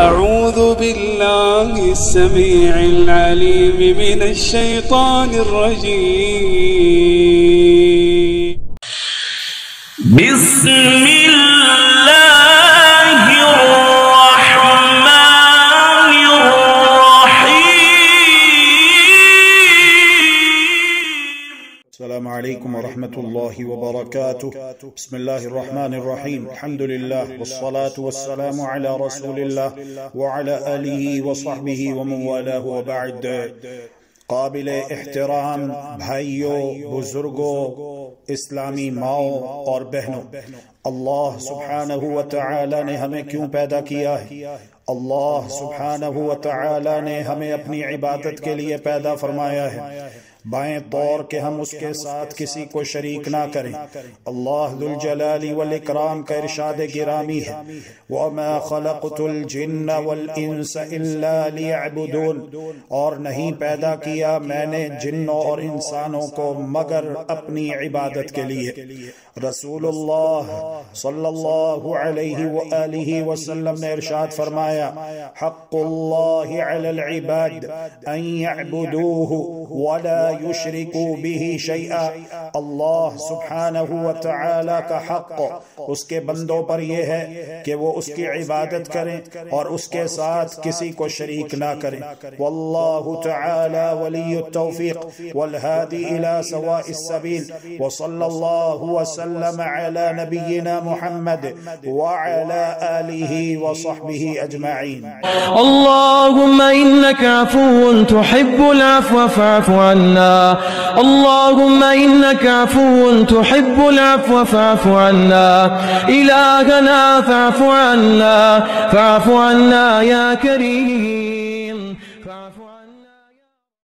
أعوذ بالله السميع العليم من الشيطان الرجيم. بسم الله الرحمن الرحيم. السلام عليكم ورحمة الله وبركاته. بسم الله الرحمن الرحيم. الحمد لله والصلاة والسلام على رسول الله وعلى آله وصحبه ومن والاه وبعد. قابل احترام بھائیوں، بزرگوں، اسلامی ماؤں اور بہنوں، اللہ سبحانہ وتعالی نے ہمیں کیوں پیدا کیا ہے؟ اللہ سبحانہ وتعالی نے ہمیں اپنی عبادت کے لیے پیدا فرمایا ہے، بائیں طور کہ ہم اس کے ساتھ کسی کو شریک نہ کریں۔ اللہ ذوالجلال والاکرام کا ارشاد گرامی ہے، وَمَا خَلَقْتُ الْجِنَّ وَالْإِنسَ إِلَّا لِيَعْبُدُونَ، اور نہیں پیدا کیا میں نے جنوں اور انسانوں کو مگر اپنی عبادت کے لیے۔ رسول اللہ صلی اللہ علیہ وآلہ وسلم نے ارشاد فرمایا، حق اللہ علی العباد ان يعبدوه ولا يشركوا به شيئا۔ اللہ سبحانہ وتعالی کا حق اس کے بندوں پر یہ ہے کہ وہ اس کی عبادت کریں اور اس کے ساتھ کسی کو شریک نہ کریں۔ واللہ تعالی ولی التوفیق والہادی الى سواء السبیل، وصلی اللہ وسلم علی نبینا محمد وعلى آلہ وصحبہ اجمعین۔ اللهم إنك عفو تحب العفو فاعف عنا، اللهم إنك عفو تحب العفو فاعف عنا، إلهنا فاعف عنا، فاعف عنا يا كريم، فاعف عنا